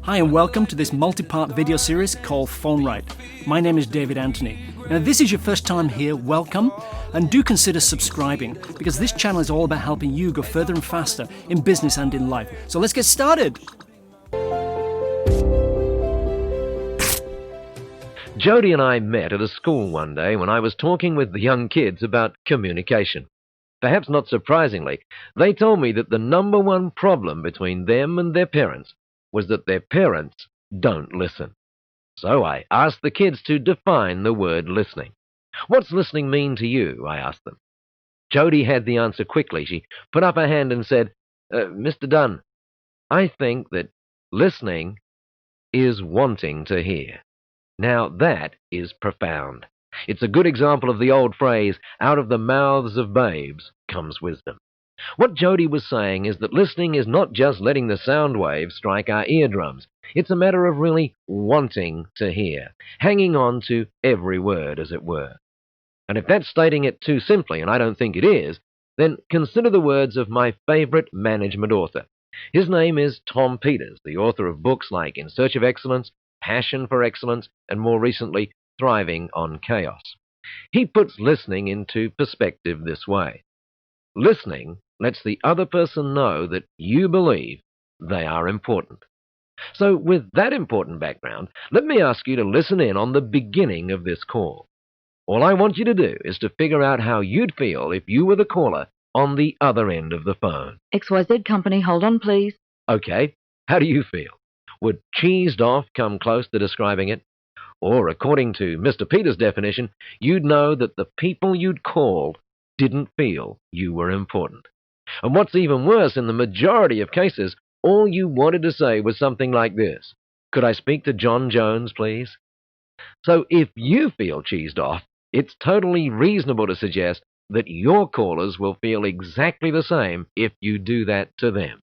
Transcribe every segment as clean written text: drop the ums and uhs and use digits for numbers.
Hi and welcome to this multi-part video series called Phone Right. My name is David Anthony. Now, if this is your first time here, welcome, and do consider subscribing because this channel is all about helping you go further and faster in business and in life. So let's get started. Jody and I met at a school one day when I was talking with the young kids about communication. Perhaps not surprisingly, they told me that the number one problem between them and their parents was that their parents don't listen. So I asked the kids to define the word listening. What's listening mean to you? I asked them. Jody had the answer quickly. She put up her hand and said, Mr. Dunn, I think that listening is wanting to hear. Now that is profound. It's a good example of the old phrase, out of the mouths of babes comes wisdom. What Jody was saying is that listening is not just letting the sound waves strike our eardrums. It's a matter of really wanting to hear, hanging on to every word, as it were. And if that's stating it too simply, and I don't think it is, then consider the words of my favorite management author. His name is Tom Peters, the author of books like In Search of Excellence, Passion for Excellence, and more recently, Thriving on Chaos. He puts listening into perspective this way. Listening lets the other person know that you believe they are important. So with that important background, let me ask you to listen in on the beginning of this call. All I want you to do is to figure out how you'd feel if you were the caller on the other end of the phone. XYZ Company, hold on please. Okay, how do you feel? Would cheesed off come close to describing it? Or, according to Mr. Peters' definition, you'd know that the people you'd called didn't feel you were important. And what's even worse, in the majority of cases, all you wanted to say was something like this: could I speak to John Jones, please? So if you feel cheesed off, it's totally reasonable to suggest that your callers will feel exactly the same if you do that to them.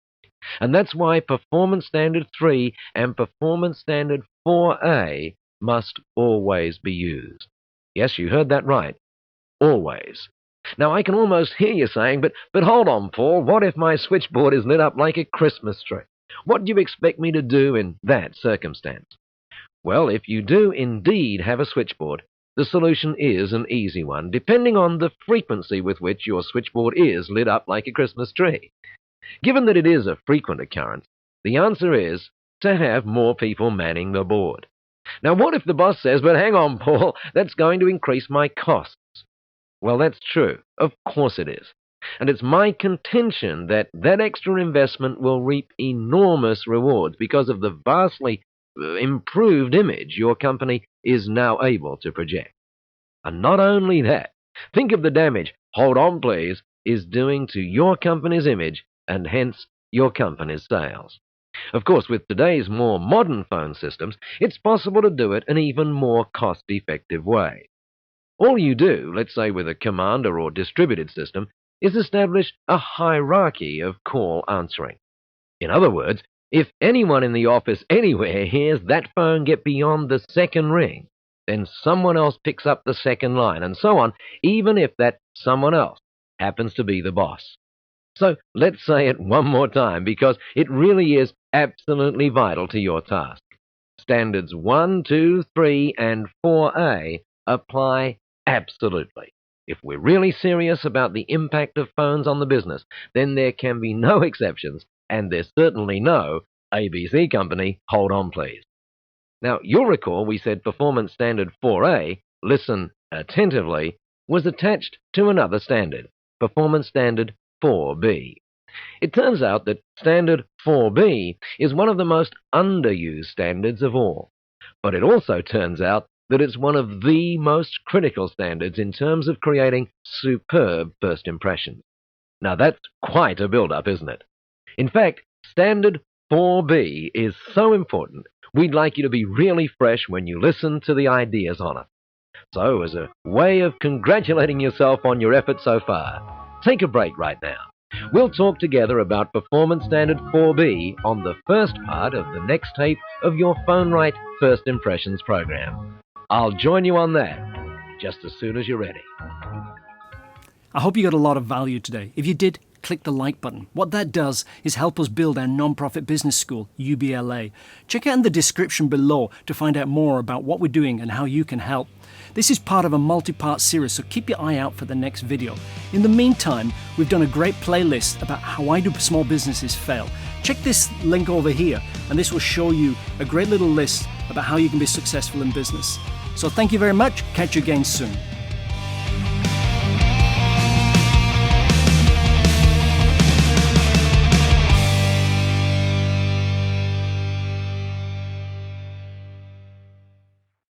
And that's why Performance Standard 3 and Performance Standard 4A must always be used. Yes, you heard that right. Always. Now, I can almost hear you saying, but hold on, Paul, what if my switchboard is lit up like a Christmas tree? What do you expect me to do in that circumstance? Well, if you do indeed have a switchboard, the solution is an easy one, depending on the frequency with which your switchboard is lit up like a Christmas tree. Given that it is a frequent occurrence, the answer is to have more people manning the board. Now, what if the boss says, but hang on, Paul, that's going to increase my costs? Well, that's true. Of course it is. And it's my contention that that extra investment will reap enormous rewards because of the vastly improved image your company is now able to project. And not only that, think of the damage, hold on please, is doing to your company's image and hence your company's sales. Of course, with today's more modern phone systems, it's possible to do it an even more cost-effective way. All you do, let's say with a commander or distributed system, is establish a hierarchy of call answering. In other words, if anyone in the office anywhere hears that phone get beyond the second ring, then someone else picks up the second line, and so on, even if that someone else happens to be the boss. So let's say it one more time because it really is absolutely vital to your task. Standards 1, 2, 3, and 4A apply absolutely. If we're really serious about the impact of phones on the business, then there can be no exceptions, and there's certainly no ABC Company, hold on please. Now, you'll recall we said Performance Standard 4A, listen attentively, was attached to another standard, Performance Standard 4B. It turns out that Standard 4B is one of the most underused standards of all. But it also turns out that it's one of the most critical standards in terms of creating superb first impressions. Now that's quite a build-up, isn't it? In fact, Standard 4B is so important, we'd like you to be really fresh when you listen to the ideas on it. So, as a way of congratulating yourself on your effort so far, take a break right now. We'll talk together about Performance Standard 4B on the first part of the next tape of your Phone Right First Impressions program. I'll join you on that just as soon as you're ready. I hope you got a lot of value today. If you did, click the like button. What that does is help us build our non-profit business school, UBLA. Check out in the description below to find out more about what we're doing and how you can help. This is part of a multi-part series, so keep your eye out for the next video. In the meantime, we've done a great playlist about why do small businesses fail. Check this link over here, and this will show you a great little list about how you can be successful in business. So thank you very much. Catch you again soon.